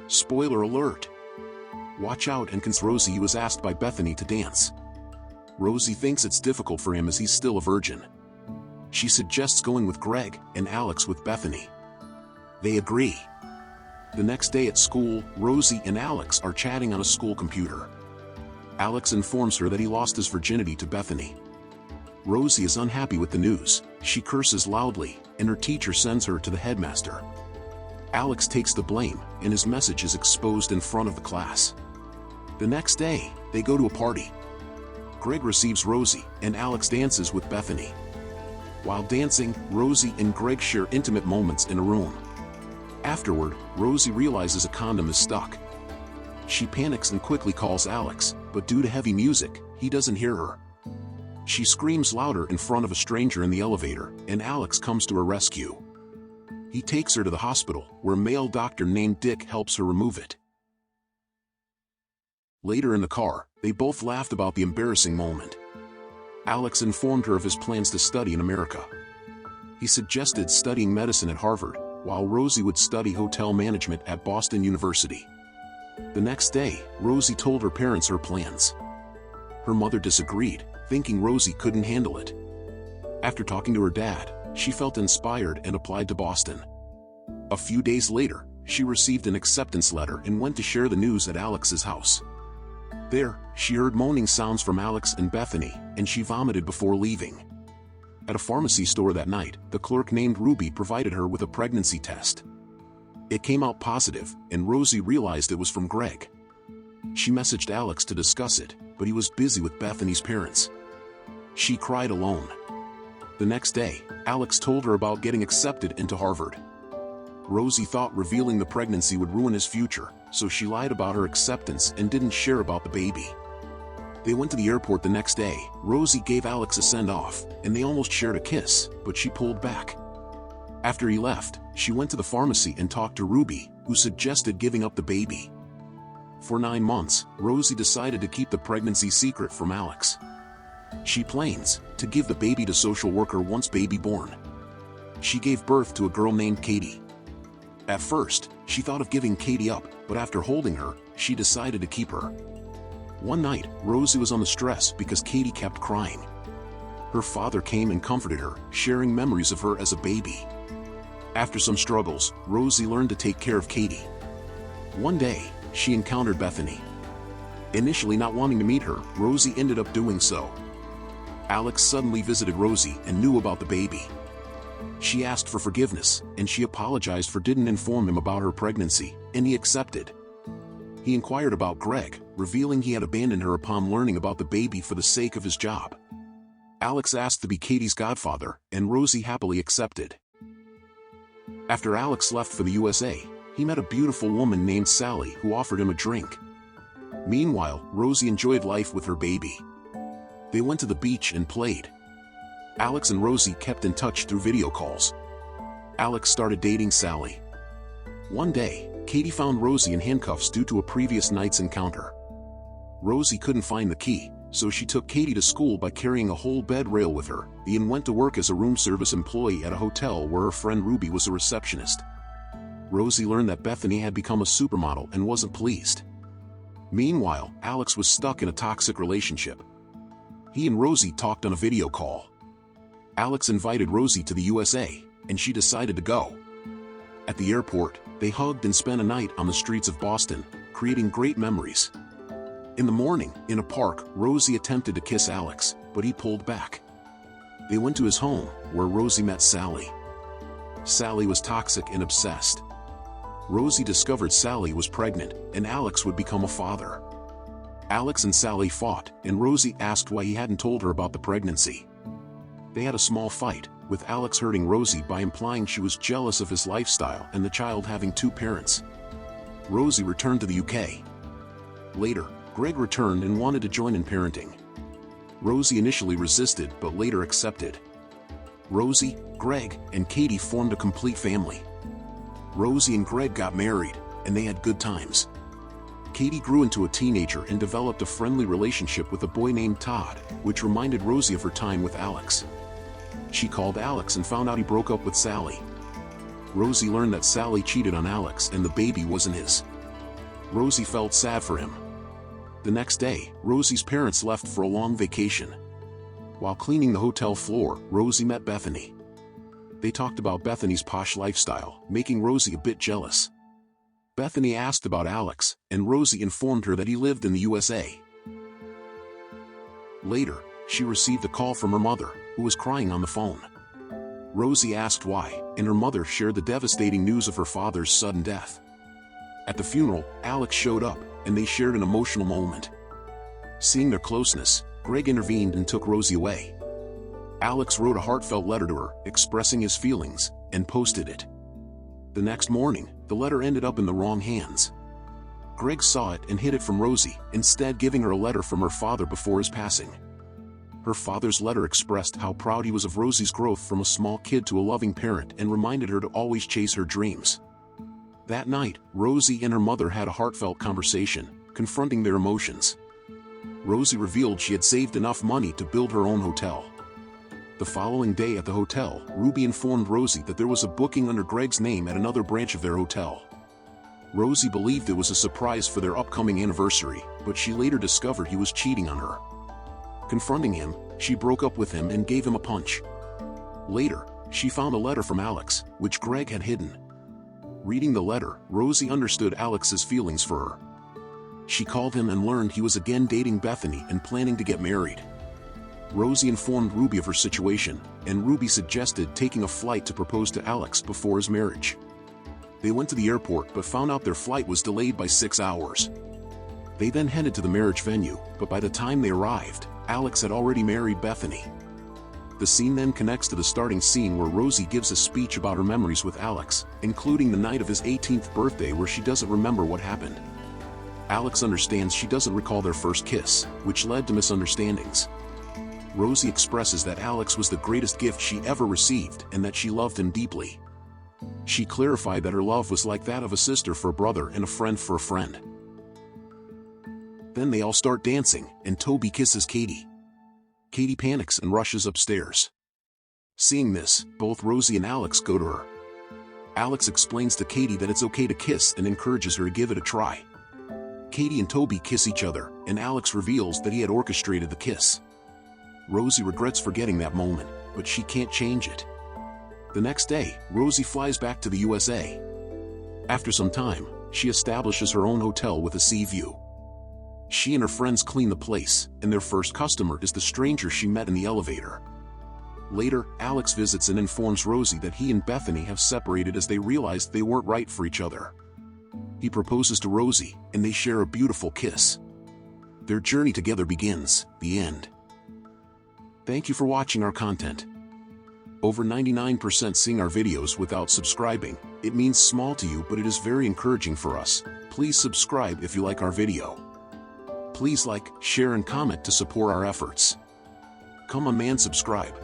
Spoiler alert! Watch out, and Rosie was asked by Bethenny to dance. Rosie thinks it's difficult for him as he's still a virgin. She suggests going with Greg and Alex with Bethenny. They agree. The next day at school, Rosie and Alex are chatting on a school computer. Alex informs her that he lost his virginity to Bethenny. Rosie is unhappy with the news. She curses loudly, and her teacher sends her to the headmaster. Alex takes the blame, and his message is exposed in front of the class. The next day, they go to a party. Greg receives Rosie, and Alex dances with Bethenny. While dancing, Rosie and Greg share intimate moments in a room. Afterward, Rosie realizes a condom is stuck. She panics and quickly calls Alex, but due to heavy music, he doesn't hear her. She screams louder in front of a stranger in the elevator, and Alex comes to her rescue. He takes her to the hospital, where a male doctor named Dick helps her remove it. Later in the car, they both laughed about the embarrassing moment. Alex informed her of his plans to study in America. He suggested studying medicine at Harvard, while Rosie would study hotel management at Boston University. The next day, Rosie told her parents her plans. Her mother disagreed, thinking Rosie couldn't handle it. After talking to her dad, she felt inspired and applied to Boston. A few days later, she received an acceptance letter and went to share the news at Alex's house. There, she heard moaning sounds from Alex and Bethenny, and she vomited before leaving. At a pharmacy store that night, the clerk named Ruby provided her with a pregnancy test. It came out positive, and Rosie realized it was from Greg. She messaged Alex to discuss it, but he was busy with Bethenny's parents. She cried alone. The next day, Alex told her about getting accepted into Harvard. Rosie thought revealing the pregnancy would ruin his future, so she lied about her acceptance and didn't share about the baby. They went to the airport the next day. Rosie gave Alex a send-off, and they almost shared a kiss, but she pulled back. After he left, she went to the pharmacy and talked to Ruby, who suggested giving up the baby. For 9 months, Rosie decided to keep the pregnancy secret from Alex. She plans to give the baby to social worker once baby born. She gave birth to a girl named Katie. At first, she thought of giving Katie up, but after holding her, she decided to keep her. One night, Rosie was under stress because Katie kept crying. Her father came and comforted her, sharing memories of her as a baby. After some struggles, Rosie learned to take care of Katie. One day, she encountered Bethenny. Initially not wanting to meet her, Rosie ended up doing so. Alex suddenly visited Rosie and knew about the baby. She asked for forgiveness, and she apologized for didn't inform him about her pregnancy, and he accepted. He inquired about Greg, revealing he had abandoned her upon learning about the baby for the sake of his job. Alex asked to be Katie's godfather, and Rosie happily accepted. After Alex left for the USA, he met a beautiful woman named Sally who offered him a drink. Meanwhile, Rosie enjoyed life with her baby. They went to the beach and played. Alex and Rosie kept in touch through video calls. Alex started dating Sally. One day, Katie found Rosie in handcuffs due to a previous night's encounter. Rosie couldn't find the key, so she took Katie to school by carrying a whole bed rail with her, and went to work as a room service employee at a hotel where her friend Ruby was a receptionist. Rosie learned that Bethenny had become a supermodel and wasn't pleased. Meanwhile, Alex was stuck in a toxic relationship. He and Rosie talked on a video call. Alex invited Rosie to the USA, and she decided to go. At the airport, they hugged and spent a night on the streets of Boston, creating great memories. In the morning, in a park, Rosie attempted to kiss Alex, but he pulled back. They went to his home, where Rosie met Sally. Sally was toxic and obsessed. Rosie discovered Sally was pregnant, and Alex would become a father. Alex and Sally fought, and Rosie asked why he hadn't told her about the pregnancy. They had a small fight, with Alex hurting Rosie by implying she was jealous of his lifestyle and the child having 2 parents. Rosie returned to the UK. Later, Greg returned and wanted to join in parenting. Rosie initially resisted but later accepted. Rosie, Greg, and Katie formed a complete family. Rosie and Greg got married, and they had good times. Katie grew into a teenager and developed a friendly relationship with a boy named Todd, which reminded Rosie of her time with Alex. She called Alex and found out he broke up with Sally. Rosie learned that Sally cheated on Alex and the baby wasn't his. Rosie felt sad for him. The next day, Rosie's parents left for a long vacation. While cleaning the hotel floor, Rosie met Bethenny. They talked about Bethenny's posh lifestyle, making Rosie a bit jealous. Bethenny asked about Alex, and Rosie informed her that he lived in the USA. Later, she received a call from her mother, who was crying on the phone. Rosie asked why, and her mother shared the devastating news of her father's sudden death. At the funeral, Alex showed up, and they shared an emotional moment. Seeing their closeness, Greg intervened and took Rosie away. Alex wrote a heartfelt letter to her, expressing his feelings, and posted it. The next morning, the letter ended up in the wrong hands. Greg saw it and hid it from Rosie, instead giving her a letter from her father before his passing. Her father's letter expressed how proud he was of Rosie's growth from a small kid to a loving parent and reminded her to always chase her dreams. That night, Rosie and her mother had a heartfelt conversation, confronting their emotions. Rosie revealed she had saved enough money to build her own hotel. The following day at the hotel, Ruby informed Rosie that there was a booking under Greg's name at another branch of their hotel. Rosie believed it was a surprise for their upcoming anniversary, but she later discovered he was cheating on her. Confronting him, she broke up with him and gave him a punch. Later, she found a letter from Alex, which Greg had hidden. Reading the letter, Rosie understood Alex's feelings for her. She called him and learned he was again dating Bethenny and planning to get married. Rosie informed Ruby of her situation, and Ruby suggested taking a flight to propose to Alex before his marriage. They went to the airport but found out their flight was delayed by 6 hours. They then headed to the marriage venue, but by the time they arrived, Alex had already married Bethenny. The scene then connects to the starting scene where Rosie gives a speech about her memories with Alex, including the night of his 18th birthday where she doesn't remember what happened. Alex understands she doesn't recall their first kiss, which led to misunderstandings. Rosie expresses that Alex was the greatest gift she ever received and that she loved him deeply. She clarified that her love was like that of a sister for a brother and a friend for a friend. Then they all start dancing, and Toby kisses Katie. Katie panics and rushes upstairs. Seeing this, both Rosie and Alex go to her. Alex explains to Katie that it's okay to kiss and encourages her to give it a try. Katie and Toby kiss each other, and Alex reveals that he had orchestrated the kiss. Rosie regrets forgetting that moment, but she can't change it. The next day, Rosie flies back to the USA. After some time, she establishes her own hotel with a sea view. She and her friends clean the place, and their first customer is the stranger she met in the elevator. Later, Alex visits and informs Rosie that he and Bethenny have separated as they realized they weren't right for each other. He proposes to Rosie, and they share a beautiful kiss. Their journey together begins, the end. Thank you for watching our content. Over 99% seeing our videos without subscribing. It means small to you, but it is very encouraging for us. Please subscribe if you like our video. Please like, share and comment to support our efforts. Come on man, subscribe.